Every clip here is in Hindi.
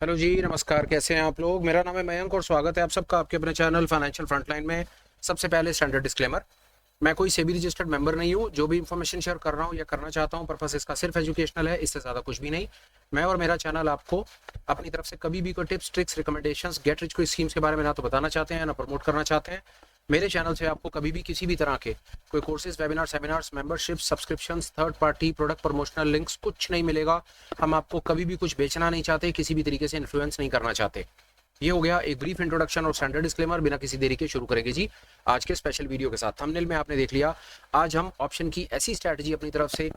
हेलो जी, नमस्कार। कैसे हैं आप लोग? मेरा नाम है मयंक और स्वागत है आप सबका आपके अपने चैनल फाइनेंशियल फ्रंटलाइन में। सबसे पहले स्टैंडर्ड डिस्क्लेमर, मैं कोई सेबी रजिस्टर्ड मेंबर नहीं हूँ। जो भी इंफॉर्मेशन शेयर कर रहा हूँ या करना चाहता हूँ, पर्पस इसका सिर्फ एजुकेशनल है, इससे ज़्यादा कुछ भी नहीं। मैं और मेरा चैनल आपको अपनी तरफ से कभी भी कोई tips, tricks, recommendations, get rich कोई स्कीम्स के बारे में ना तो बताना चाहते हैं ना प्रमोट करना चाहते हैं। मेरे चैनल से आपको कभी भी किसी भी तरह के कोई courses, webinar, seminars, membership, subscriptions, third party product promotional links कुछ नहीं मिलेगा। हम आपको कभी भी कुछ बेचना नहीं चाहते, किसी भी तरीके से इन्फ्लुएंस नहीं करना चाहते। ये हो गया एक ब्रीफ इंट्रोडक्शन और स्टैंडर्ड डिस्क्लेमर। बिना किसी देरी के शुरू करेंगे जी आज के स्पेशल वीडियो के साथ। थंबनेल में आपने देख लिया, आज हम ऑप्शन की ऐसी स्ट्रैटेजी अपनी तरफ से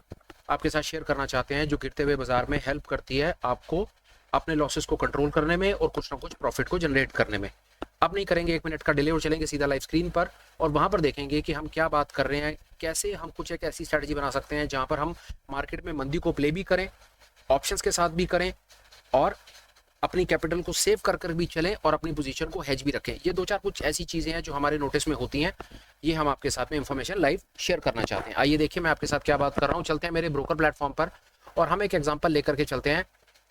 आपके साथ शेयर करना चाहते हैं जो गिरते हुए बाजार में हेल्प करती है आपको अपने लॉसेस को कंट्रोल करने में और कुछ ना कुछ प्रॉफिट को जनरेट करने में। अब नहीं करेंगे 1 मिनट का डिले और चलेंगे सीधा लाइव स्क्रीन पर और वहां पर देखेंगे कि हम क्या बात कर रहे हैं, कैसे हम कुछ एक ऐसी स्ट्रैटेजी बना सकते हैं जहां पर हम मार्केट में मंदी को प्ले भी करें, ऑप्शंस के साथ भी करें और अपनी कैपिटल को सेव कर कर भी चलें और अपनी पोजीशन को हेज भी रखें। ये दो चार कुछ ऐसी चीजें हैं जो हमारे नोटिस में होती हैं, ये हम आपके साथ में इंफॉर्मेशन लाइव शेयर करना चाहते हैं। आइए देखिए मैं आपके साथ क्या बात कर रहा हूँ। चलते हैं मेरे ब्रोकर प्लेटफॉर्म पर और हम एक एग्जांपल लेकर के चलते हैं।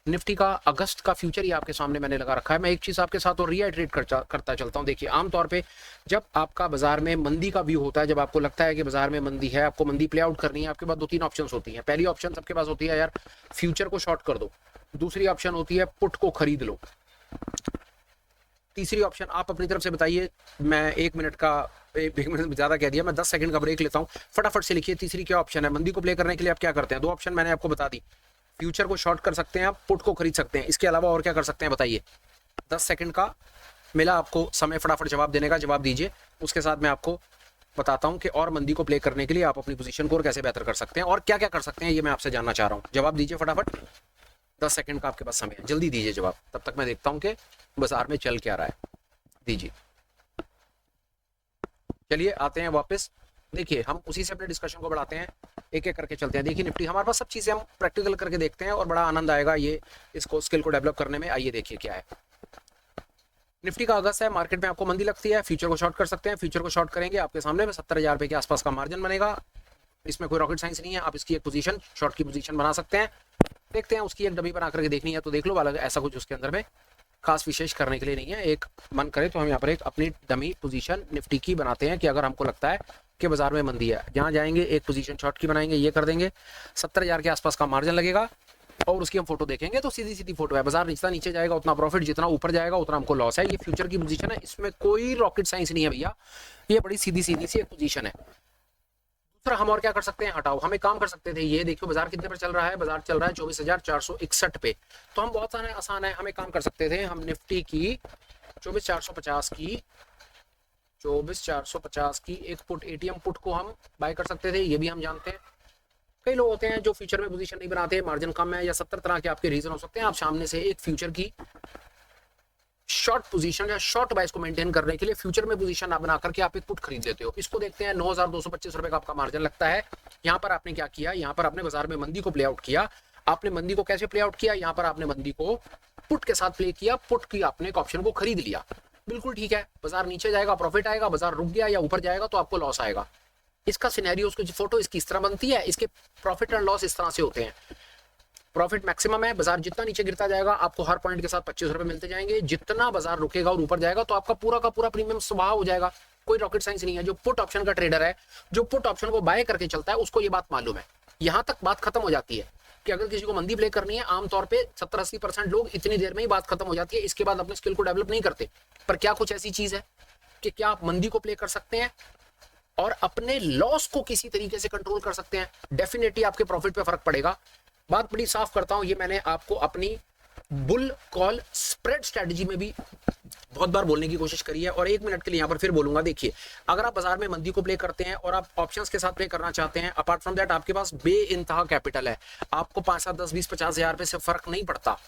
निफ्टी का अगस्त का फ्यूचर ही आपके सामने मैंने लगा रखा है। मैं एक चीज आपके साथ और रीआइट्रेट करता चलता हूँ। देखिए, आमतौर पे जब आपका बाजार में मंदी का व्यू होता है, जब आपको लगता है कि बाजार में मंदी है, आपको मंदी प्ले आउट करनी है, आपके पास 2-3 ऑप्शंस होती हैं। पहली ऑप्शन सबके पास होती है, यार फ्यूचर को शॉर्ट कर दो। दूसरी ऑप्शन होती है पुट को खरीद लो। तीसरी ऑप्शन आप अपनी तरफ से बताइए। मैं 1 मिनट का, 1 मिनट ज्यादा कह दिया, मैं 10 सेकंड का ब्रेक लेता हूँ। फटाफट से लिखिए तीसरी क्या ऑप्शन है। मंदी को प्ले करने के लिए आप क्या करते हैं? 2 ऑप्शन मैंने आपको बता दी। फ्यूचर को शॉर्ट कर सकते हैं आप, पुट को खरीद सकते हैं। इसके अलावा और क्या कर सकते हैं बताइए? 10 सेकंड का मिला आपको समय, फटाफट जवाब देने का, जवाब दीजिए। उसके साथ मैं आपको बताता हूं कि और मंदी को प्ले करने के लिए आप अपनी पोजीशन को और कैसे बेहतर कर सकते हैं और क्या क्या कर सकते हैं, ये मैं आपसे जानना चाह रहा हूं। जवाब दीजिए फटाफट। 10 सेकंड का आपके पास समय है, जल्दी दीजिए जवाब, तब तक मैं देखता हूं कि बाजार में चल क्या रहा है। दीजिए। चलिए आते हैं वापस। देखिए, हम उसी से अपने डिस्कशन को बढ़ाते हैं, एक एक करके चलते हैं। देखिए निफ्टी, हमारे पास सब चीजें हम प्रैक्टिकल करके देखते हैं और बड़ा आनंद आएगा ये इसको स्किल को डेवलप करने में। आइए देखिए क्या है। निफ्टी का अगस्त है, मार्केट में आपको मंदी लगती है, फ्यूचर को शॉर्ट कर सकते हैं। फ्यूचर को शॉर्ट करेंगे, आपके सामने में 70,000 रुपए के आसपास का मार्जिन बनेगा। इसमें कोई रॉकेट साइंस नहीं है, आप इसकी एक पोजीशन, शॉर्ट की पोजीशन बना सकते हैं। देखते हैं, उसकी एक डमी बना करके देखनी है तो देख लो वाला, ऐसा कुछ उसके अंदर में खास विशेष करने के लिए नहीं है। एक मन करे तो हम यहाँ पर एक अपनी डमी पोजीशन निफ्टी की बनाते हैं कि अगर हमको लगता है कि बाजार में मंदी है, जहां जाएंगे एक पोजीशन शॉर्ट की बनाएंगे, ये कर देंगे। 70,000 के आसपास का मार्जिन लगेगा और उसकी हम फोटो देखेंगे तो सीधी सीधी फोटो है। बाजार जितना नीचे जाएगा उतना प्रॉफिट, जितना ऊपर जाएगा उतना हमको लॉस है। ये फ्यूचर की पोजीशन है, इसमें कोई रॉकेट साइंस नहीं है भैया, ये बड़ी सीधी सीधी सी एक पोजीशन है। दूसरा, हम और क्या कर सकते हैं? हटाओ, हम एक काम कर सकते थे। ये देखो बाजार कितने पर चल रहा है, बाजार चल रहा है 24,461 पे। तो हम बहुत आसान है, हम एक काम कर सकते थे, हम निफ्टी की 24,450 की एक पुट, एटीएम पुट को हम बाय कर सकते थे। ये भी हम जानते हैं। कई लोग होते हैं जो फ्यूचर में पोजीशन नहीं बनाते, मार्जिन कम है या 70 तरह के आपके रीजन हो सकते हैं। आप सामने से एक फ्यूचर की शॉर्ट पोजीशन या शॉर्ट बाइस को मेंटेन करने के लिए फ्यूचर में पोजीशन ना बना करके आप एक पुट खरीद लेते हो। इसको देखते हैं, 9,225 रुपए का आपका मार्जिन लगता है। यहाँ पर आपने क्या किया? यहाँ पर आपने बाजार में मंदी को प्ले आउट किया। आपने मंदी को कैसे प्ले आउट किया? यहाँ पर आपने मंदी को पुट के साथ प्ले किया, पुट की आपने एक ऑप्शन को खरीद लिया। बिल्कुल ठीक है, बाजार नीचे जाएगा प्रॉफिट आएगा, बाजार रुक गया या ऊपर जाएगा तो आपको लॉस आएगा। इसका सिनेरियो, उसकी फोटो इसकी इस तरह बनती है, इसके प्रॉफिट एंड लॉस इस तरह से होते हैं। प्रॉफिट मैक्सिमम है, बाजार जितना नीचे गिरता जाएगा आपको हर पॉइंट के साथ 25 रुपए मिलते जाएंगे। जितना बाजार रुकेगा और ऊपर जाएगा तो आपका पूरा का पूरा प्रीमियम सुबह हो जाएगा। कोई रॉकेट साइंस नहीं है। जो पुट ऑप्शन का ट्रेडर है, जो पुट ऑप्शन को बाय करके चलता है, उसको ये बात मालूम है। यहां तक बात खत्म हो जाती है कि अगर किसी को मंदी प्ले करनी है, आमतौर पे 70-80% लोग इतनी देर में ही बात खत्म हो जाती है, इसके बाद अपने स्किल को डेवलप नहीं करते। पर क्या कुछ ऐसी चीज है कि क्या आप मंदी को प्ले कर सकते हैं और अपने लॉस को किसी तरीके से कंट्रोल कर सकते हैं? डेफिनेटली आपके प्रॉफिट पे फर्क पड़ेगा। बात बड़ी साफ करता हूं, ये मैंने आपको अपनी बुल कॉल स्प्रेड स्ट्रेटजी में भी बहुत बार बोलने की कोशिश करी है और 1 मिनट के लिए यहां पर फिर बोलूंगा। देखिए, अगर आप बाजार में मंदी को प्ले करते हैं और आप ऑप्शंस के साथ प्ले करना चाहते हैं, अपार्ट फ्रॉम दैट आपके पास बेइंतहा कैपिटल है, आपको 5, 7, 10, 20, 50,000 रुपए से फर्क नहीं पड़ता,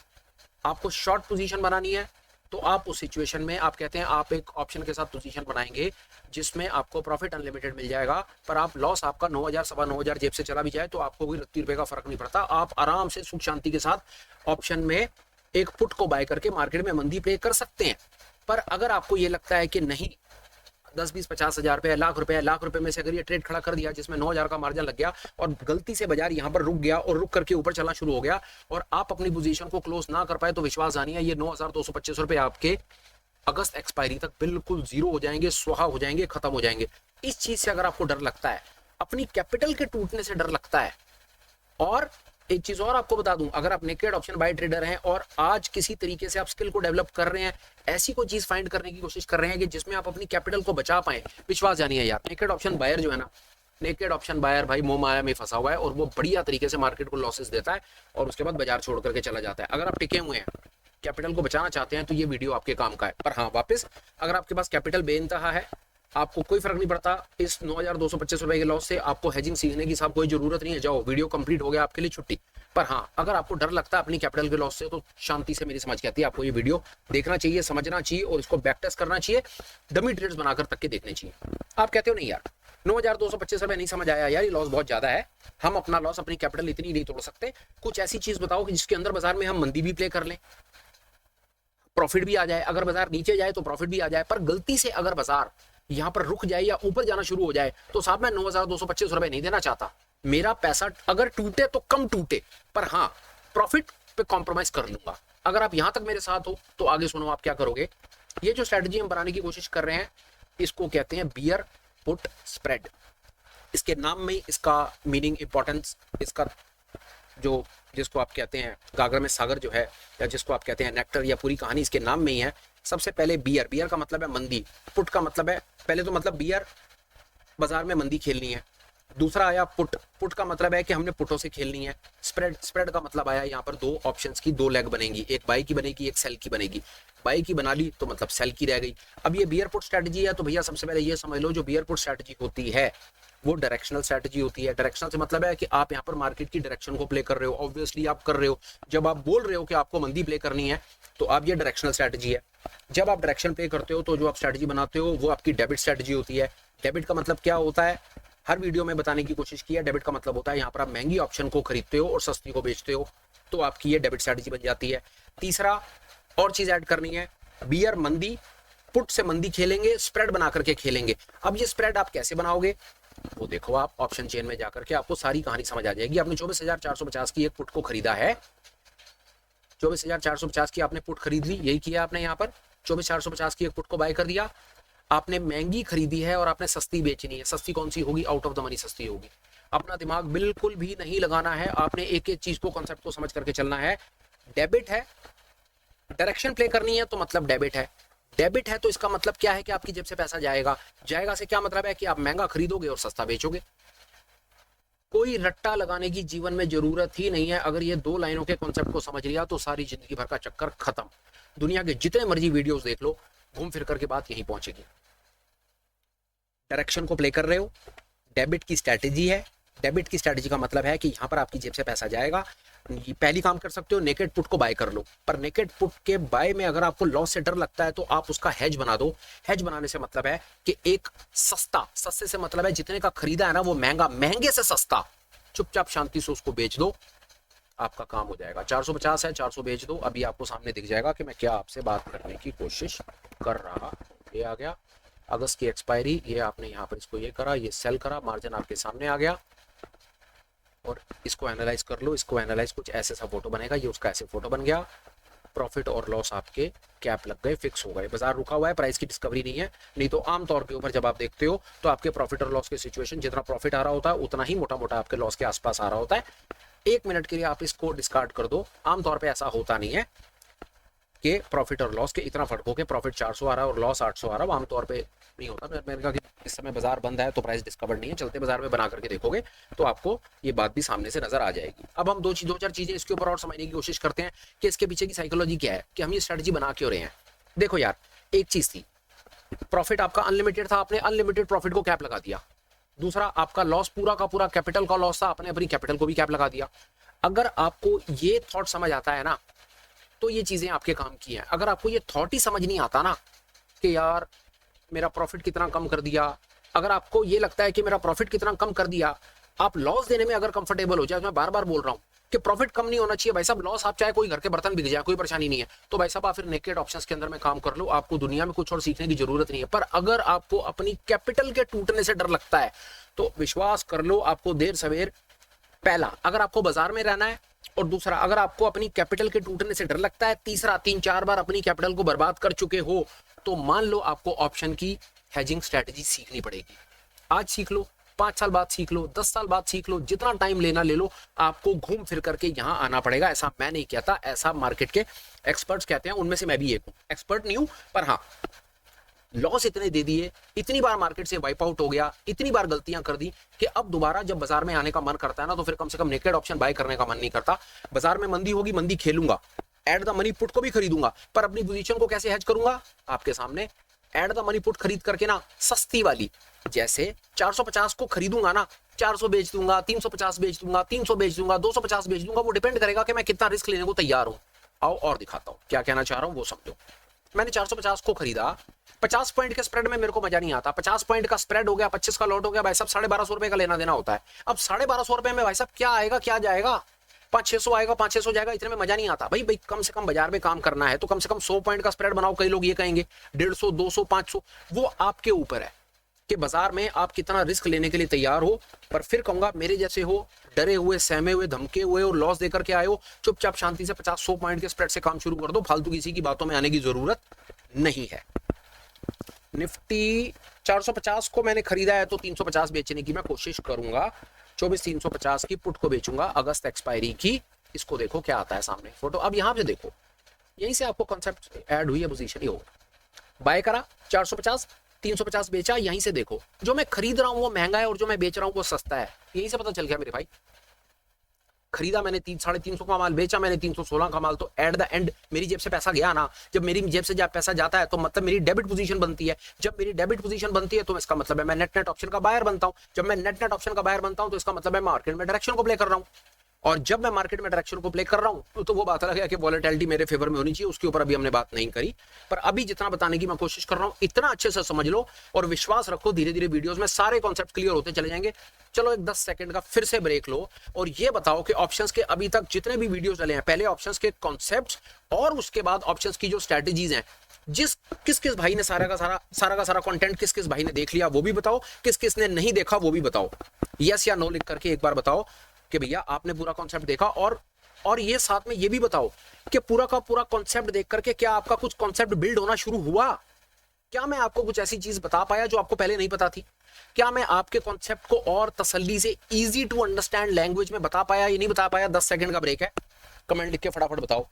आपको शॉर्ट पोजीशन बनानी है, तो आप उस सिचुएशन में आप कहते हैं आप एक ऑप्शन के साथ पोजीशन बनाएंगे जिसमें आपको प्रॉफिट अनलिमिटेड मिल जाएगा, पर आप लॉस आपका 9,000, 9,500 जेब से चला भी जाए तो आपको कोई ₹30 का फर्क नहीं पड़ता। आप आराम से सुख शांति के साथ ऑप्शन में एक पुट को बाय करके मार्केट में मंदी प्ले कर सकते हैं। पर अगर आपको ये लगता है कि नहीं, 10-20-50 हज़ार रुपये, लाख रुपए में से अगर ये ट्रेड खड़ा कर दिया जिसमें 9,000 का मार्जिन लग गया और गलती से बाजार यहाँ पर रुक गया और रुक करके ऊपर चलना शुरू हो गया और आप अपनी पोजीशन को क्लोज ना कर पाए, तो विश्वास जानिए ये 9,225 रुपए आपके अगस्त एक्सपायरी तक बिल्कुल जीरो हो जाएंगे, स्वाहा हो जाएंगे, खत्म हो जाएंगे। इस चीज से अगर आपको डर लगता है, अपनी कैपिटल के टूटने से डर लगता है, और एक चीज और आपको बता दूं, अगर आप नेकेड ऑप्शन बाय ट्रेडर हैं और आज किसी तरीके से आप स्किल को डेवलप कर रहे हैं, ऐसी कोई चीज फाइंड करने की कोशिश कर रहे हैं कि जिसमें आप अपनी कैपिटल को बचा पाए, विश्वास जानिए यार, नेकेड ऑप्शन बायर जो है ना, नेकेड ऑप्शन बायर भाई मोह माया में फंसा हुआ है और वो बढ़िया तरीके से मार्केट को लॉसेस देता है और उसके बाद बाजार छोड़ करके चला जाता है। अगर आप टिके हुए हैं, कैपिटल को बचाना चाहते हैं, तो ये वीडियो आपके काम का है। पर हाँ, वापस अगर आपके पास कैपिटल बेइंतहा है, आपको कोई फर्क नहीं पड़ता इस 9,225 रुपए के लॉस से, आपको हेजिंग सीखने की साहब कोई जरूरत नहीं है, जाओ वीडियो कंप्लीट हो गया आपके लिए, छुट्टी। पर हाँ, अगर आपको डर लगता है अपनी कैपिटल के लॉस से, तो शांति से मेरी समझ कहती है आपको ये वीडियो देखना चाहिए, समझना चाहिए और इसको बैक टेस्ट करना चाहिए, डमी ट्रेड्स बनाकर तक के देखने चाहिए। आप कहते हो नहीं यार 9,225 रुपए नहीं समझ आया यार, ये लॉस बहुत ज्यादा है, हम अपना लॉस, अपनी कैपिटल इतनी नहीं तोड़ सकते, कुछ ऐसी चीज बताओ कि जिसके अंदर बाजार में हम मंदी भी प्ले कर लें, प्रॉफिट भी आ जाए, अगर बाजार नीचे जाए तो प्रॉफिट भी आ जाए। पर गलती से अगर बाजार यहां पर रुक जाए या ऊपर जाना शुरू हो जाए, तो साहब मैं 9,225 रुपए नहीं देना चाहता, मेरा पैसा अगर टूटे तो कम टूटे, पर हाँ प्रॉफिट पे कॉम्प्रोमाइज कर लूंगा। अगर आप यहां तक मेरे साथ हो तो आगे सुनो आप क्या करोगे। ये जो स्ट्रेटजी हम बनाने की कोशिश कर रहे हैं, इसको कहते हैं बियर पुट स्प्रेड। इसके नाम में इसका मीनिंग, इंपॉर्टेंस, इसका जो जिसको आप कहते हैं गागर में सागर जो है, या जिसको आप कहते हैं नेक्टर, या पूरी कहानी इसके नाम में ही है। सबसे पहले बियर, बियर का मतलब है मंदी, पुट का मतलब है, पहले तो मतलब बियर बाजार में मंदी खेलनी है, दूसरा आया पुट, पुट का मतलब है कि हमने पुटों से खेलनी है, स्प्रेड, स्प्रेड का मतलब आया यहाँ पर दो ऑप्शंस की दो लेग बनेगी, एक बाई की बनेगी, एक सेल की बनेगी। बाई की बना ली तो मतलब सेल की रह गई। अब ये बियर पुट स्ट्रेटजी है, तो भैया सबसे पहले ये समझ लो, जो बियर पुट स्ट्रेटजी होती है वो डायरेक्शनल स्ट्रेटजी होती है। डायरेक्शनल से मतलब है कि आप यहाँ पर मार्केट की डायरेक्शन को प्ले कर रहे हो, ऑब्वियसली आप कर रहे हो। जब आप बोल रहे हो कि आपको मंदी प्ले करनी है, तो आप ये डायरेक्शनल स्ट्रेटजी है। जब आप डायरेक्शन प्ले करते हो, तो जो आप स्ट्रेटजी बनाते हो वो आपकी डेबिट स्ट्रेटजी होती है। डेबिट का मतलब क्या होता है, हर वीडियो में बताने की कोशिश की है। डेबिट का मतलब होता है यहाँ पर आप महंगी ऑप्शन को खरीदते हो और सस्ती को बेचते हो, तो आपकी ये डेबिट स्ट्रेटजी बन जाती है। तीसरा और चीज ऐड करनी है, बियर मंदी, पुट से मंदी खेलेंगे, स्प्रेड बना करके खेलेंगे। अब ये स्प्रेड आप कैसे बनाओगे, वो देखो आप ऑप्शन चेन में जाकर के आपको सारी कहानी समझ आ जाएगी। आपने 24,450 की एक पुट को खरीदा है, 24,450 की आपने पुट खरीद ली, यही किया आपने यहाँ पर, 24,450 की एक पुट को बाय कर दिया। आपने महंगी खरीदी है और आपने सस्ती बेचनी है। सस्ती कौन सी होगी, आउट ऑफ द मनी सस्ती होगी। अपना दिमाग बिल्कुल भी नहीं लगाना है, आपने एक एक चीज को, कॉन्सेप्ट को समझ करके चलना है। डेबिट है, डायरेक्शन प्ले करनी है तो मतलब डेबिट है। डेबिट है तो इसका मतलब क्या है कि आपकी जेब से पैसा जाएगा। जाएगा से क्या मतलब है कि आप महंगा खरीदोगे और सस्ता बेचोगे। कोई रट्टा लगाने की जीवन में जरूरत ही नहीं है। अगर ये दो लाइनों के कॉन्सेप्ट को समझ लिया तो सारी जिंदगी भर का चक्कर खत्म। दुनिया के जितने मर्जी वीडियोस देख लो, घूम फिर करके बात यहीं पहुंचेगी। डायरेक्शन को प्ले कर रहे हो, डेबिट की स्ट्रैटेजी है। डेबिट की स्ट्रैटेजी का मतलब है कि यहां पर आपकी जेब से पैसा जाएगा। पहली काम कर सकते हो, नेकेड पुट को बाय कर लो। पर नेकेड पुट के बाय में अगर आपको लॉस से डर लगता है तो आप उसका हेज बना दो। हेज बनाने से मतलब है कि एक सस्ता, सस्ते से मतलब है जितने का खरीदा है ना वो महंगा, महंगे से सस्ता, चुपचाप शांति से उसको बेच दो, आपका काम हो जाएगा। 450 है, 400 बेच दो। अभी आपको सामने दिख जाएगा कि मैं क्या आपसे बात करने की कोशिश कर रहा। ये आ गया अगस्त की एक्सपायरी, ये आपने यहाँ पर इसको ये करा, ये सेल करा, मार्जिन आपके सामने आ गया। और इसको एनालाइज कर लो, इसको एनालाइज, कुछ ऐसे सा फोटो बनेगा, ये उसका ऐसे फोटो बन गया। प्रॉफिट और लॉस आपके कैप लग गए, फिक्स हो गए। बाजार रुका हुआ है, प्राइस की डिस्कवरी नहीं है। नहीं तो आमतौर के ऊपर जब आप देखते हो तो आपके प्रॉफिट और लॉस के सिचुएशन, जितना प्रॉफिट आ रहा होता है उतना ही मोटा मोटा आपके लॉस के आसपास आ रहा होता है। एक मिनट के लिए आप इसको डिस्कार्ड कर दो। आमतौर पर ऐसा होता नहीं है कि प्रॉफिट और लॉस के इतना फर्क हो के प्रॉफिट 400 आ रहा है और लॉस 800 आ रहा है, आमतौर पे नहीं होता। मैंने कहा कि इस समय बाजार बंद है तो प्राइस डिस्कवर्ड नहीं है, चलते बाजार में बना करके देखोगे तो आपको ये बात भी सामने से नजर आ जाएगी। अब हम दो चार चीजें इसके ऊपर और समझने की कोशिश करते हैं कि इसके पीछे की साइकोलॉजी क्या है, कि हम ये स्ट्रेटजी बना क्यों रहे हैं। देखो यार, एक चीज थी, प्रॉफिट आपका अनलिमिटेड था, आपने अनलिमिटेड प्रॉफिट को कैप लगा दिया। दूसरा, आपका लॉस पूरा का पूरा कैपिटल का लॉस था, आपने अपनी कैपिटल को भी कैप लगा दिया। अगर आपको ये थॉट समझ आता है ना, तो ये चीजें आपके काम की हैं। अगर आपको ये थॉट ही समझ नहीं आता ना कि यार मेरा प्रॉफिट कितना कम कर दिया, अगर आपको ये लगता है कि मेरा प्रॉफिट कितना कम कर दिया, आप लॉस देने में अगर कंफर्टेबल हो जाए, मैं बार बार बोल रहा हूं, कि प्रॉफिट कम नहीं होना चाहिए भाई साहब, लॉस आप चाहे कोई घर के बर्तन बिक जाए कोई परेशानी नहीं है, तो भाई साहब आप फिर नेकेड ऑप्शंस के अंदर में काम कर लो, आपको दुनिया में कुछ और सीखने की जरूरत नहीं है। पर अगर आपको अपनी कैपिटल के टूटने से डर लगता है तो विश्वास कर लो आपको देर सवेर, पहला अगर आपको बाजार में रहना है, और दूसरा अगर आपको अपनी कैपिटल के टूटने से डर लगता है, तीसरा 3-4 बार अपनी कैपिटल को बर्बाद कर चुके हो, तो मान लो आपको ऑप्शन की हेजिंग स्ट्रेटजी सीखनी पड़ेगी। आज सीख लो, 5 साल बाद सीख लो, 10 साल बाद सीख लो, जितना टाइम लेना ले लो, आपको घूम फिर करके यहां आना पड़ेगा। ऐसा मैं नहीं कहता, ऐसा मार्केट के एक्सपर्ट्स कहते हैं, उनमें से मैं भी एक हूं, एक्सपर्ट नहीं हूं, पर हाँ लॉस इतने दे दिए, इतनी बार मार्केट से वाइप आउट हो गया, इतनी बार गलतियां कर दी कि अब दोबारा जब बाजार में आने का मन करता है ना, तो फिर कम से कम नेकेड ऑप्शन बाय करने का मन नहीं करता। बाजार में मंदी होगी, मंदी खेलूंगा, एट द मनी पुट को भी खरीदूंगा, पर अपनी पोजीशन को कैसे हेज करूंगा आपके सामने, एट द मनी पुट खरीद करके ना सस्ती वाली, जैसे 450 को खरीदूंगा ना, 400 बेच दूंगा, 350 बेच दूंगा, 300 बेच दूंगा, 250 बेच दूंगा, वो डिपेंड करेगा कि मैं कितना रिस्क लेने को तैयार हूं। आओ और दिखाता हूं क्या कहना चाह रहा हूं, वो समझो। मैंने 450 को खरीदा, 50 पॉइंट के स्प्रेड में मेरे को मजा नहीं आता, 50 पॉइंट का स्प्रेड हो गया, 25 का लॉट हो गया, भाई साहब 1250 रुपए का लेना देना होता है। अब 1250 रुपए में भाई साहब क्या आएगा क्या जाएगा, 500-600 आएगा, 500-600 जाएगा, इतने में मजा नहीं आता भाई। भाई कम से कम बाजार में काम करना है तो कम से कम 100 पॉइंट का स्प्रेड बनाओ। कई लोग ये कहेंगे 150, 200, 500, वो आपके ऊपर है कि बाजार में आप कितना रिस्क लेने के लिए तैयार हो। पर फिर कहूंगा मेरे जैसे हो, डरे हुए, सहमे हुए, धमके हुए और लॉस देकर के आए हो, चुपचाप शांति से 50-100 पॉइंट के स्प्रेड से काम शुरू कर दो, फालतू किसी की बातों में आने की जरूरत नहीं है। निफ्टी 450 को मैंने खरीदा है तो 350 बेचने की मैं कोशिश करूंगा, 24,350 की पुट को बेचूंगा अगस्त एक्सपायरी की। इसको देखो क्या आता है सामने फोटो, अब यहां पे देखो, यहीं से आपको कॉन्सेप्ट ऐड हुई है, पोजीशन ही होगा, बाय करा 450, 350 बेचा, यहीं से देखो जो मैं खरीद रहा हूं वो महंगा है और जो मैं बेच रहा हूं वो सस्ता है, यहीं से पता चल गया मेरे भाई। खरीदा मैंने 300-350 का माल, बेचा मैंने 316 का माल, तो एट द एंड मेरी जेब से पैसा गया ना। जब मेरी जेब से जब पैसा जाता है तो मतलब मेरी डेबिट पोजीशन बनती है, जब मेरी डेबिट पोजीशन बनती है तो इसका मतलब है मैं नेट नेट ऑप्शन का बायर बनता हूं, जब मैं नेट नेट ऑप्शन का बायर बनता हूं तो इसका मतलब है मैं मार्केट में डायरेक्शन को प्ले कर रहा हूं, और जब मैं मार्केट में डायरेक्शन को प्ले कर रहा हूं तो वो बात अलग है कि वॉलेटिलिटी मेरे फेवर में होनी चाहिए, उसके ऊपर अभी हमने बात नहीं करी। पर अभी जितना बताने की मैं कोशिश कर रहा हूं इतना अच्छे से समझ लो और विश्वास रखो, धीरे धीरे वीडियोस में सारे कॉन्सेप्ट क्लियर होते चले जाएंगे। चलो एक 10 सेकंड का फिर से ब्रेक लो और ये बताओ कि ऑप्शंस के अभी तक जितने भी वीडियोस चले हैं, पहले ऑप्शंस के कॉन्सेप्ट्स और उसके बाद ऑप्शंस की जो स्ट्रेटजीज हैं, किस किस भाई ने सारा का सारा कंटेंट किस किस भाई ने देख लिया वो भी बताओ, किस किस ने नहीं देखा वो भी बताओ। यस या नो लिख करके एक बार बताओ कि भैया आपने पूरा कॉन्सेप्ट देखा, और ये साथ में ये भी बताओ कि पूरा का पूरा कॉन्सेप्ट देख करके क्या आपका कुछ कॉन्सेप्ट बिल्ड होना शुरू हुआ, क्या मैं आपको कुछ ऐसी चीज बता पाया जो आपको पहले नहीं पता थी, क्या मैं आपके कॉन्सेप्ट को और तसल्ली से इजी टू अंडरस्टैंड लैंग्वेज में बता पाया या नहीं बता पाया। 10 सेकंड का ब्रेक है, कमेंट लिख के फटाफट बताओ।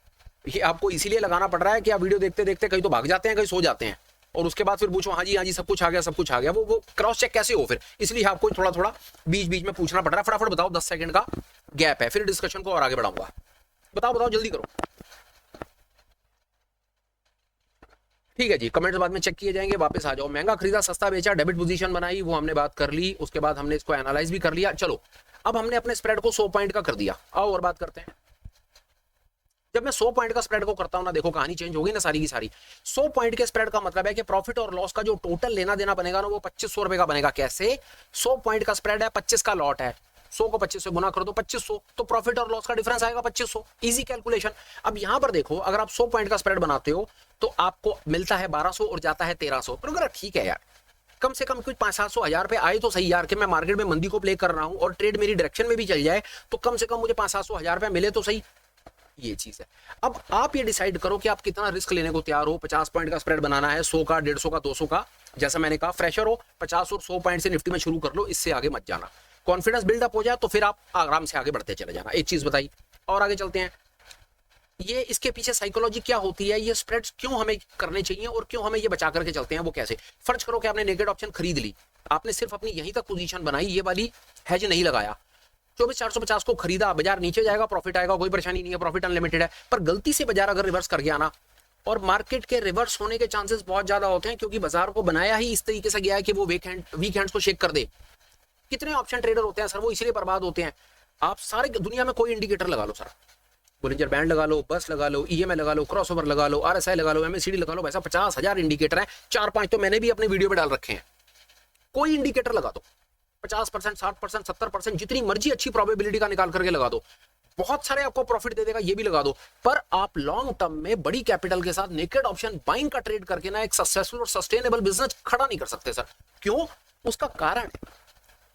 ये आपको इसीलिए लगाना पड़ रहा है कि आप वीडियो देखते देखते कहीं तो भाग जाते हैं, कहीं सो जाते हैं, और उसके बाद फिर पूछो हाँ जी सब कुछ आ गया, सब कुछ आ गया, वो क्रॉस चेक कैसे हो फिर, इसलिए आपको थोड़ा थोड़ा बीच बीच में पूछना पड़ रहा है। फटाफट बताओ, 10 सेकंड का गैप है, फिर डिस्कशन को और आगे बढ़ाऊंगा। बताओ जल्दी करो। ठीक है जी, कमेंट्स बाद में चेक किए जाएंगे, वापस आ जाओ। महंगा खरीदा, सस्ता बेचा, डेबिट पोजीशन बनाई, वो हमने बात कर ली, उसके बाद हमने इसको एनालाइज भी कर लिया। चलो अब हमने अपने स्प्रेड को 100 पॉइंट का कर दिया, आओ और बात करते हैं। जब मैं 100 पॉइंट का स्प्रेड को करता हूं ना, देखो कहानी चेंज होगी ना सारी की सारी। 100 पॉइंट के स्प्रेड का मतलब है कि प्रॉफिट और लॉस का जो टोटल लेना देना बनेगा ना, वो 2500 रुपए का बनेगा। कैसे? 100 पॉइंट का स्प्रेड है, 25 का लॉट है, 100 को 25 से गुना कर दो 2500, तो प्रॉफिट और लॉस का डिफरेंस आएगा 2500। Easy calculation. अब यहां पर देखो, अगर आप 100 पॉइंट का स्प्रेड बनाते हो तो आपको मिलता है 1200 और जाता है 1300। पर अगर ठीक है यार, कम से कम कुछ 500-700 हजार रुपए आए तो सही यार, कि मैं मार्केट में मंदी को प्ले कर रहा हूं और ट्रेड मेरी डायरेक्शन में भी चल जाए, तो कम से कम मुझे 500-700 हजार रुपए मिले तो सही। ये चीज है। अब आप ये डिसाइड करो कि आप कितना रिस्क लेने को तैयार हो। 50 पॉइंट का स्प्रेड बनाना है, 100 का, 150 का, 200 का। जैसा मैंने कहा, फ्रेशर हो 50 और 100 पॉइंट से निफ्टी में शुरू कर लो, इससे आगे मत जाना। कॉन्फिडेंस बिल्डअप हो जाए तो फिर आप आराम से आगे बढ़ते चले जाना। एक चीज बताई और आगे चलते हैं। ये इसके पीछे साइकोलॉजी क्या होती है, ये स्प्रेड्स क्यों हमें करने चाहिए और क्यों हमें ये बचा करके चलते हैं, वो कैसे। फर्ज करो कि आपने नेगेड ऑप्शन खरीद ली, आपने सिर्फ अपनी यहीं तक पोजीशन बनाई, ये वाली हेज नहीं लगाया। 24,450 को खरीदा, बाजार नीचे जाएगा, प्रॉफिट आएगा, कोई परेशानी नहीं है, प्रॉफिट अनलिमिटेड है। पर गलती से बाजार अगर रिवर्स कर गया ना, और मार्केट के रिवर्स होने के चांसेस बहुत ज्यादा होते हैं, क्योंकि बाजार को बनाया ही इस तरीके से गया है कि वो वीक हैंड्स को शेक कर दे। कितने ऑप्शन ट्रेडर होते हैं सर, वो इसलिए बर्बाद होते हैं। आप सारे दुनिया में कोई इंडिकेटर लगा लो सर, बोलिंजर बैंड लगा लो, बस लगा लो, ईएमए लगा लो, क्रॉसओवर लगा लो, आरएसआई लगा लो, एमएसीडी लगा लो, वैसा 50,000 इंडिकेटर है। 4-5 तो मैंने भी अपने वीडियो में डाल रखे हैं। कोई इंडिकेटर लगा दो, 50%, 60%, 70%, जितनी मर्जी अच्छी प्रोबेबिलिटी का निकाल करके लगा दो। बहुत सारे आपको प्रॉफिट दे देगा, ये भी लगा दो। पर आप लॉन्ग टर्म में बड़ी कैपिटल के साथ नेकेड ऑप्शन बाइंग का ट्रेड करके ना एक सक्सेसफुल और सस्टेनेबल बिजनेस खड़ा नहीं कर सकते सर। क्यों? उसका कारण है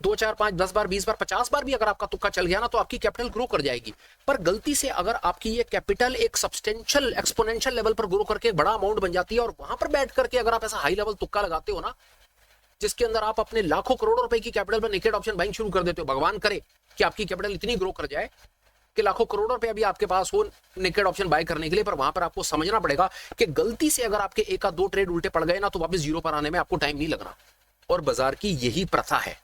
2 4 5 10 बार 20 बार 50 बार भी अगर आपका तुक्का चल गया ना तो आपकी कैपिटल ग्रो कर जाएगी। पर गलती से अगर आपकी ये कैपिटल एक सब्सटेंशियल एक्सपोनेंशियल लेवल पर ग्रो करके बड़ा अमाउंट बन जाती है और वहां पर बैठ करके अगर आप ऐसा हाई लेवल तुक्का लगाते हो ना जिसके अंदर आप अपने लाखों करोड़ों रुपए की कैपिटल पर नेकेड ऑप्शन बाइंग शुरू कर देते हो, भगवान करे कि आपकी कैपिटल इतनी ग्रो कर जाए कि लाखों करोड़ों रुपए अभी आपके पास हो नेकेड ऑप्शन बाय करने के लिए, पर वहां पर आपको समझना पड़ेगा कि गलती से अगर आपके एक या दो ट्रेड उल्टे पड़ गए ना तो वापस जीरो पर आने में आपको टाइम नहीं लगना। और बाजार की यही प्रथा है,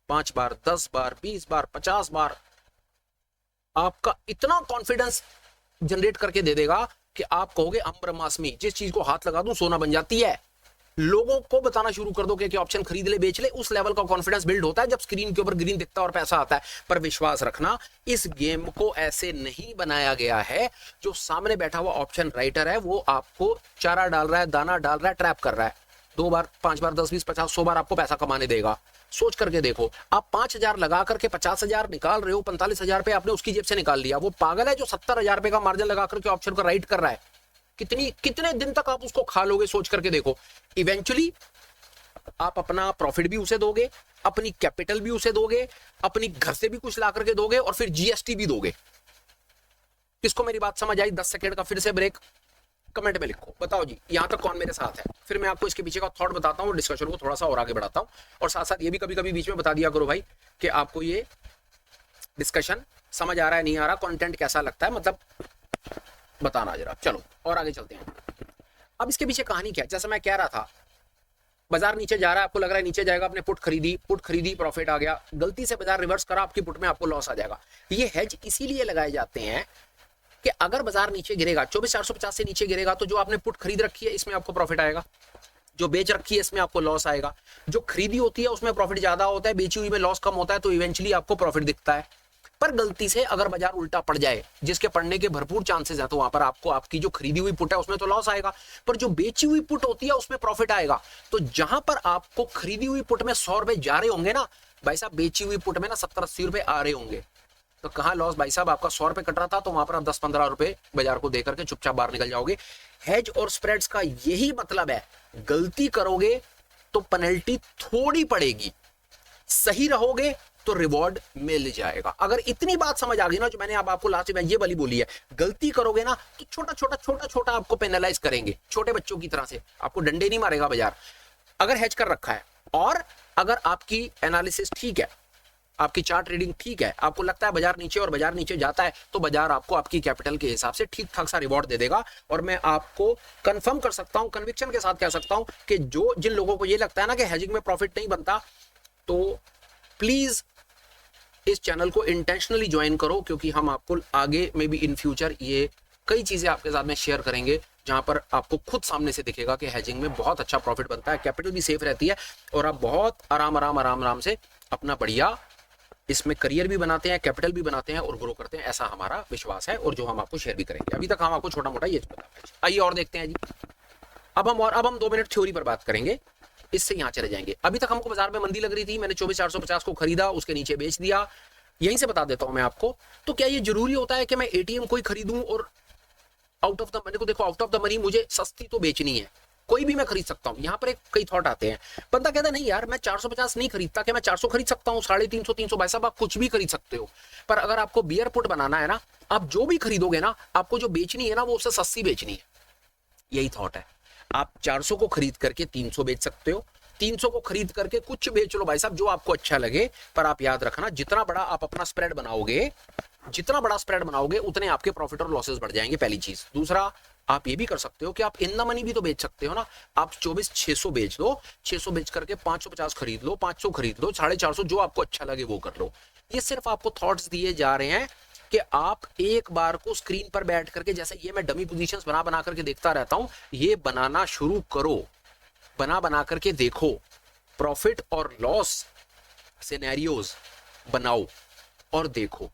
5 बार 10 बार 20 बार 50 बार आपका इतना कॉन्फिडेंस जनरेट करके दे देगा कि आप कहोगे हम ब्रह्मास्मि, जिस चीज को हाथ लगा दूं सोना बन जाती है। लोगों को बताना शुरू कर दो कि ऑप्शन खरीद ले बेच ले, उस लेवल का कॉन्फिडेंस बिल्ड होता है जब स्क्रीन के ऊपर ग्रीन दिखता है और पैसा आता है। पर विश्वास रखना, इस गेम को ऐसे नहीं बनाया गया है। जो सामने बैठा हुआ ऑप्शन राइटर है वो आपको चारा डाल रहा है, दाना डाल रहा है, ट्रैप कर रहा है। 2 बार 5 बार 10 20 50 100 बार आपको पैसा कमाने देगा। सोच करके देखो, आप 5,000 लगा करके 50,000 निकाल रहे हो, 45,000 पे आपने उसकी जेब से निकाल लिया। वो पागल है जो 70,000 रुपए का मार्जिन लगा करके ऑप्शन को राइट कर रहा है। कितने दिन तक आप उसको खा लोगे? सोच करके देखो। इवेंचुअली आप अपना प्रॉफिट भी उसे दोगे, अपनी कैपिटल भी उसे दोगे, अपनी घर से भी कुछ ला करके दोगे और फिर जीएसटी भी दोगे। किसको मेरी बात समझ आई? 10 सेकंड का फिर से ब्रेक कमेंट में लिखो, बताओ जी यहां तक कौन मेरे साथ है। फिर मैं आपको इसके पीछे का थॉट बताता हूं, डिस्कशन को थोड़ा सा और आगे बढ़ाता हूं। और साथ साथ ये भी कभी कभी बीच में बता दिया करो भाई कि आपको ये डिस्कशन समझ आ रहा है नहीं आ रहा, कंटेंट कैसा लगता है, मतलब बताना जरा। चलो और आगे चलते हैं। अब इसके पीछे कहानी क्या है? जैसा मैं कह रहा था, बाजार नीचे जा रहा है, आपको लग रहा है नीचे जाएगा, आपने पुट खरीदी प्रॉफिट आ गया, गलती से बाजार रिवर्स करा, आपकी पुट में आपको लॉस आ जाएगा। ये हेज इसीलिए लगाए जाते हैं कि अगर बाजार नीचे गिरेगा 24,450 से नीचे गिरेगा तो जो आपने पुट खरीद रखी है इसमें आपको प्रॉफिट आएगा, जो बेच रखी है इसमें आपको लॉस आएगा। जो खरीदी होती है उसमें प्रॉफिट ज्यादा होता है, बेची हुई में लॉस कम होता है, तो इवेंचुअली आपको प्रॉफिट दिखता है। पर गलती से अगर बाजार उल्टा पड़ जाए, जिसके पड़ने के भरपूर चांसेस हैं, तो वहां पर आपको आपकी जो खरीदी हुई पुट है उसमें तो लॉस आएगा, पर जो बेची हुई पुट होती है उसमें प्रॉफिट आएगा। तो जहां पर आपको खरीदी हुई पुट में 100 रुपए जा रहे होंगे ना भाई साहब, बेची हुई पुट में ना 70-80 रुपए आ रहे होंगे। तो कहां लॉस भाई साहब? आपका 100 रुपए कट रहा था तो वहां पर आप 10-15 रुपए बाजार को देकर के चुपचाप बाहर निकल जाओगे। हेज और स्प्रेड्स का यही मतलब है, गलती करोगे तो पेनल्टी थोड़ी पड़ेगी, सही रहोगे तो रिवॉर्ड मिल जाएगा। अगर इतनी बात समझ आ गई ना, जो मैंने अब आपको लास्ट में ये वाली बोली है, गलती करोगे ना तो छोटा छोटा आपको पेनलाइज करेंगे, छोटे बच्चों की तरह से। आपको डंडे नहीं मारेगा बाजार अगर हेज कर रखा है। और अगर आपकी एनालिसिस ठीक है, आपकी चार्ट रीडिंग ठीक है, आपको लगता है बाजार नीचे और बाजार नीचे जाता है, तो बाजार आपको आपकी कैपिटल के हिसाब से ठीक ठाक सा रिवॉर्ड दे देगा। और मैं आपको कंफर्म कर सकता हूं, कन्विक्शन के साथ कह सकता हूं कि जिन लोगों को ये लगता है ना कि हेजिंग में प्रॉफिट नहीं बनता, तो प्लीज इस चैनल को इंटेंशनली ज्वाइन करो, क्योंकि हम आपको आगे में भी इन फ्यूचर ये कई चीजें आपके साथ में शेयर करेंगे जहां पर आपको खुद सामने से दिखेगा कि हेजिंग में बहुत अच्छा प्रॉफिट बनता है, कैपिटल भी सेफ रहती है और आप बहुत आराम से अपना बढ़िया इसमें करियर भी बनाते हैं, कैपिटल भी बनाते हैं और ग्रो करते हैं। ऐसा हमारा विश्वास है और जो हम आपको शेयर भी करेंगे। अभी तक हम आपको छोटा मोटा ये बताया। आइए और देखते हैं जी। अब हम 2 मिनट थ्योरी पर बात करेंगे, इससे यहां चले जाएंगे। अभी तक हमको बाजार में मंदी लग रही थी, मैंने 24,450 को खरीदा, उसके नीचे बेच दिया। यहीं से बता देता हूं मैं आपको, तो क्या ये जरूरी होता है कि मैं एटीएम को ही खरीदूं और आउट ऑफ द मनी को? देखो, आउट ऑफ द मनी मुझे सस्ती तो बेचनी है, कोई भी मैं खरीद सकता हूं। यहां पर एक कई थॉट आते हैं, बंदा कहता है नहीं यार मैं 450 नहीं खरीदता, कि मैं 400 खरीद सकता हूं, 350 300। भाई साहब आप कुछ भी खरीद सकते हो, पर अगर आपको बियर पुट बनाना है ना, आप जो भी खरीदोगे ना, आपको जो बेचनी है ना वो उससे सस्ती बेचनी है। यही थॉट है। आप 400 को खरीद करके 300 बेच सकते हो, 300 को खरीद करके कुछ बेच लो भाई साहब जो आपको अच्छा लगे। पर आप याद रखना, जितना बड़ा आप अपना स्प्रेड बनाओगे, जितना बड़ा स्प्रेड बनाओगे उतने आपके प्रॉफिट और लॉसेस बढ़ जाएंगे, पहली चीज। दूसरा, आप ये भी कर सकते हो कि आप इन द मनी भी तो बेच सकते हो ना। आप 24,600 बेच दो, 600 बेच करके 550 खरीद लो, 500 खरीद लो, 450, जो आपको अच्छा लगे वो कर लो। ये सिर्फ आपको थॉट्स दिए जा रहे हैं कि आप एक बार को स्क्रीन पर बैठ करके, जैसे ये मैं डमी पोजीशंस बना करके देखता रहता हूं, ये बनाना शुरू करो, बना करके देखो, प्रॉफिट और लॉस सिनेरियोज बनाओ और देखो,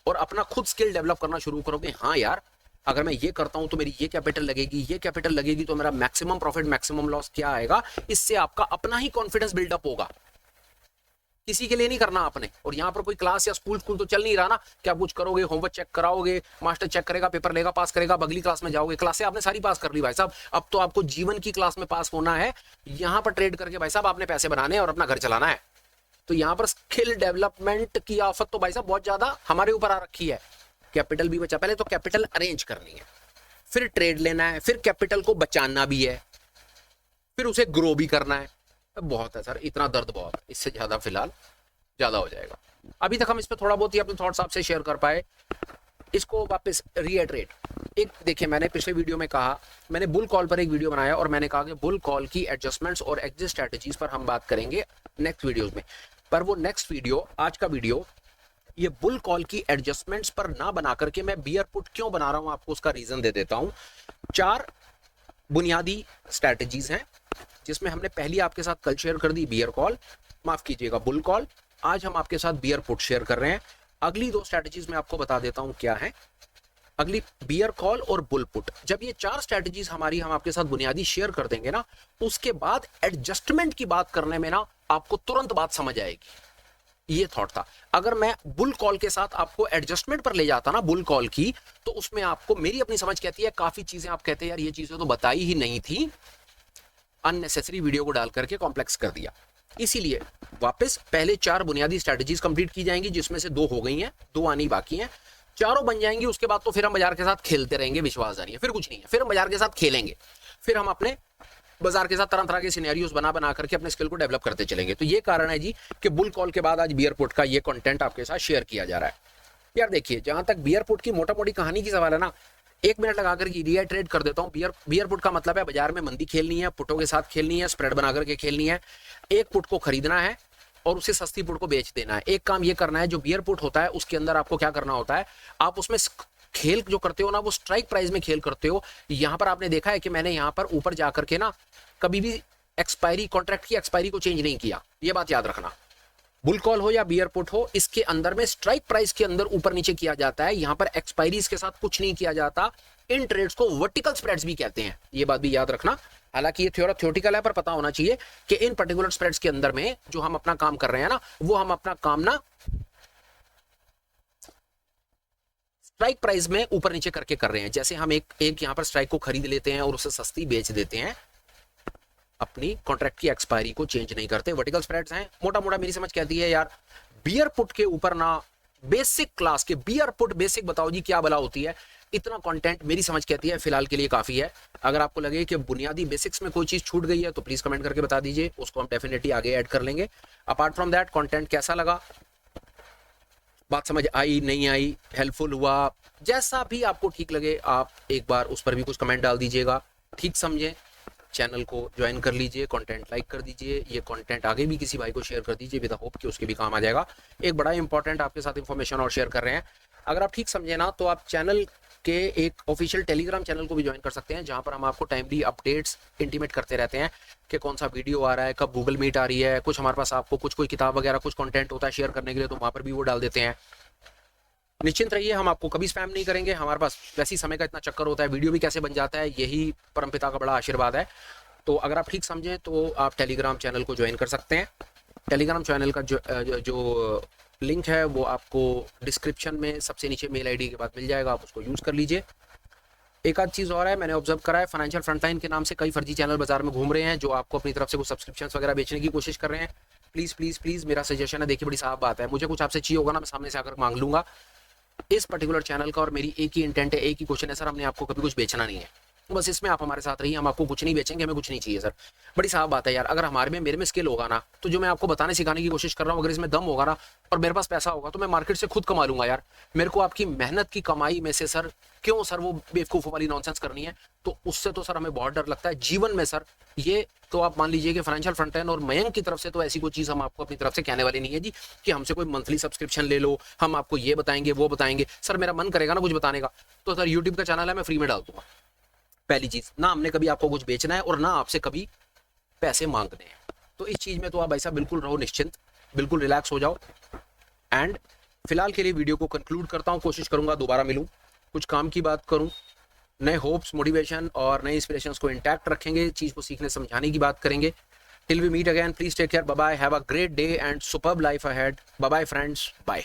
और अपना खुद स्किल डेवलप करना शुरू करोगे। हाँ यार, अगर मैं ये करता हूं तो मेरी ये कैपिटल लगेगी, तो मेरा मैक्सिमम प्रॉफिट मैक्सिमम लॉस क्या आएगा। इससे आपका अपना ही कॉन्फिडेंस बिल्डअप होगा। किसी के लिए नहीं करना आपने। और यहाँ पर कोई क्लास या स्कूल तो चल नहीं रहा ना कि आप कुछ करोगे, होमवर्क चेक कराओगे, मास्टर चेक करेगा, पेपर लेगा, पास करेगा, अगली क्लास में जाओगे। क्लासें आपने सारी पास कर ली भाई साहब, अब तो आपको जीवन की क्लास में पास होना है। यहाँ पर ट्रेड करके भाई साहब आपने पैसे बनाने और अपना घर चलाना है। तो यहाँ पर स्किल डेवलपमेंट की आफत तो भाई साहब बहुत ज्यादा हमारे ऊपर आ रखी है। कैपिटल भी बचा, पहले तो कैपिटल अरेंज करनी है, फिर ट्रेड लेना है, फिर कैपिटल को बचाना भी है, फिर उसे ग्रो भी करना है। बहुत है सर, इतना दर्द बहुत, इससे ज्यादा फिलहाल ज्यादा हो जाएगा। अभी तक हम इस पर थोड़ा बहुत ही अपने थॉट्स आपसे शेयर कर पाए। इसको वापस रीएटरेट, एक देखिए मैंने पिछले वीडियो में कहा, मैंने बुल कॉल पर एक वीडियो बनाया और मैंने कहा कि बुल कॉल की एडजस्टमेंट्स और एग्जिट स्ट्रेटजीज पर हम बात करेंगे नेक्स्ट वीडियोस में। पर वो नेक्स्ट वीडियो, आज का वीडियो ये बुल कॉल की एडजस्टमेंट्स पर ना बना करके मैं बियर पुट क्यों बना रहा हूं, आपको उसका रीजन दे देता हूं। 4 बुनियादी स्ट्रैटेजीज हैं जिसमें हमने पहली आपके साथ कल शेयर कर दी बियर कॉल, माफ कीजिएगा बुल कॉल। आज हम आपके साथ बियर पुट शेयर कर रहे हैं। अगली 2 स्ट्रैटेजीज मैं आपको बता देता हूं क्या है। अगली बियर कॉल और बुल पुट, जब ये 4 स्ट्रैटेजीज हमारी हम आपके साथ बुनियादी शेयर कर देंगे ना, उसके बाद एडजस्टमेंट की बात करने में ना आपको तुरंत बात समझ आएगी। ये थॉट था। अगर मैं बुल कॉल के साथ आपको एडजस्टमेंट पर ले जाता ना बुल कॉल की, तो उसमें आपको मेरी अपनी समझ कहती है काफी चीजें आप कहते हैं यार ये चीजें तो बताई ही नहीं थी, अननेसेसरी वीडियो को डाल करके कॉम्प्लेक्स कर दिया। इसीलिए वापस पहले 4 बुनियादी स्ट्रैटेजीज कंप्लीट की जाएंगी, जिसमें से 2 हो गई हैं, 2 आनी बाकी हैं। चारों बन जाएंगी, उसके बाद तो फिर हम बाजार के साथ खेलते रहेंगे, विश्वास जानिए, फिर कुछ नहीं है, फिर हम बाजार के साथ खेलेंगे, फिर हम अपने बाजार के साथ तरह तरह के सिनेरियोस बना बना करके अपने स्किल को डेवलप करते चलेंगे। तो ये कारण है जी कि बुल कॉल के बाद आज बियर पुट का ये कंटेंट आपके साथ शेयर किया जा रहा है। यार देखिए, जहां तक बियर पुट की मोटा मोटी कहानी की सवाल है ना, 1 मिनट लगाकर के रिएट्रेट कर देता हूं। बियर पुट का मतलब है बाजार में मंदी खेलनी है, पुटों के साथ खेलनी है, स्प्रेड बना करके खेलनी है। एक पुट को खरीदना है और उसे सस्ती पुट को बेच देना है। एक काम ये करना है, जो बियर पुट होता है उसके अंदर आपको क्या करना होता है, आप उसमें खेल जो करते हो ना वो स्ट्राइक प्राइस में खेल करते हो। यहां पर आपने देखा है कि मैंने यहां पर ऊपर जाकर के ना कभी भी एक्सपायरी, कॉन्ट्रैक्ट की एक्सपायरी को चेंज नहीं किया, ये बात याद रखना। बुल कॉल हो या बियर पुट हो, इसके अंदर में स्ट्राइक प्राइस के अंदर ऊपर नीचे किया जाता है। यहां पर एक्सपायरीज के साथ कुछ नहीं किया जाता। इन ट्रेड्स को वर्टिकल स्प्रेड्स भी कहते हैं, ये बात भी याद रखना। हालांकि ये थ्योरेटिकल है, पर पता होना चाहिए कि इन पर्टिकुलर स्प्रेड्स के अंदर में जो हम अपना काम कर रहे हैं ना, वो हम अपना काम ना स्ट्राइक प्राइस में ऊपर नीचे करके कर रहे हैं। जैसे हम एक यहां पर स्ट्राइक को खरीद लेते हैं और उसे सस्ती बेच देते हैं, अपनी कॉन्ट्रैक्ट की एक्सपायरी को चेंज नहीं करते। वर्टिकल स्प्रेड्स हैं। मोटा मोटा मेरी समझ कहती है यार बियर पुट के ऊपर ना बेसिक क्लास के बियर पुट बेसिक बताओ जी क्या भला होती है। इतना कंटेंट मेरी समझ कहती है फिलहाल के लिए काफी है। अगर आपको लगे कि बुनियादी बेसिक्स में कोई चीज छूट गई है तो प्लीज कमेंट करके बता दीजिए, उसको हम डेफिनेटली आगे ऐड कर लेंगे। अपार्ट फ्रॉम दैट, कंटेंट कैसा लगा, बात समझ आई नहीं आई, हेल्पफुल हुआ, जैसा भी आपको ठीक लगे आप एक बार उस पर भी कुछ कमेंट डाल दीजिएगा। ठीक समझे, चैनल को ज्वाइन कर लीजिए, कंटेंट लाइक कर दीजिए, ये कंटेंट आगे भी किसी भाई को शेयर कर दीजिए विद होप कि उसके भी काम आ जाएगा। एक बड़ा इंपॉर्टेंट आपके साथ इंफॉर्मेशन और शेयर कर रहे हैं। अगर आप ठीक समझे ना तो आप चैनल के एक ऑफिशियल टेलीग्राम चैनल को भी ज्वाइन कर सकते हैं, जहां पर हम आपको टाइमली अपडेट्स इंटीमेट करते रहते हैं कि कौन सा वीडियो आ रहा है, कब गूगल मीट आ रही है, कुछ हमारे पास आपको कुछ कोई किताब वगैरह कुछ कंटेंट होता है शेयर करने के लिए, तो वहां पर भी वो डाल देते हैं। निश्चिंत रहिए, हम आपको कभी स्पैम नहीं करेंगे। हमारे पास वैसी समय का इतना चक्कर होता है, वीडियो भी कैसे बन जाता है, यही परमपिता का बड़ा आशीर्वाद है। तो अगर आप ठीक समझें तो आप टेलीग्राम चैनल को ज्वाइन कर सकते हैं। टेलीग्राम चैनल का जो लिंक है वो आपको डिस्क्रिप्शन में सबसे नीचे मेल आईडी के बाद मिल जाएगा, आप उसको यूज़ कर लीजिए। एक आध चीज़ और है, मैंने ऑब्जर्व करा है, फाइनेंशियल फ्रंटलाइन के नाम से कई फर्जी चैनल बाजार में घूम रहे हैं जो आपको अपनी तरफ से कुछ सब्सक्रिप्शन वगैरह बेचने की कोशिश कर रहे हैं। प्लीज़ प्लीज़ प्लीज़ मेरा सजेशन है, देखिए बड़ी साफ बात है, मुझे कुछ आपसे चाहिए होगा ना मैं सामने से आकर मांग लूंगा। इस पर्टिकुलर चैनल का और मेरी एक ही इंटेंट है, एक ही क्वेश्चन है सर, हमने आपको कभी कुछ बेचना नहीं है, बस इसमें आप हमारे साथ रहिए, हम आपको कुछ नहीं बेचेंगे, हमें कुछ नहीं चाहिए सर। बड़ी साफ बात है यार, अगर हमारे में मेरे में स्किल होगा ना, तो जो मैं आपको बताने सिखाने की कोशिश कर रहा हूँ अगर इसमें दम होगा ना और मेरे पास पैसा होगा तो मैं मार्केट से खुद कमा लूंगा यार। मेरे को आपकी मेहनत की कमाई में से सर क्यों सर वो बेवकूफ़ों वाली नॉनसेंस करनी है, तो उससे तो सर हमें बहुत डर लगता है जीवन में सर। ये तो आप मान लीजिए कि फाइनेंशियल फ्रंटलाइन और मयंक की तरफ से तो ऐसी कोई चीज़ हम आपको अपनी तरफ से कहने वाली नहीं है जी कि हमसे कोई मंथली सब्सक्रिप्शन ले लो, हम आपको ये बताएंगे वो बताएंगे। सर मेरा मन करेगा ना कुछ बताने का तो सर यूट्यूब का चैनल है, मैं फ्री में डाल दूंगा। पहली चीज, ना हमने कभी आपको कुछ बेचना है और ना आपसे कभी पैसे मांगने हैं, तो इस चीज में तो आप ऐसा बिल्कुल रहो निश्चिंत, बिल्कुल रिलैक्स हो जाओ। एंड फिलहाल के लिए वीडियो को कंक्लूड करता हूं, कोशिश करूंगा दोबारा मिलूं, कुछ काम की बात करूं, नए होप्स, मोटिवेशन और नए इंस्पिरेशंस को इंटैक्ट रखेंगे, चीज को सीखने समझाने की बात करेंगे। Till we meet again, please take care. Bye bye. Have a great day and superb life ahead. Bye bye, friends. Bye.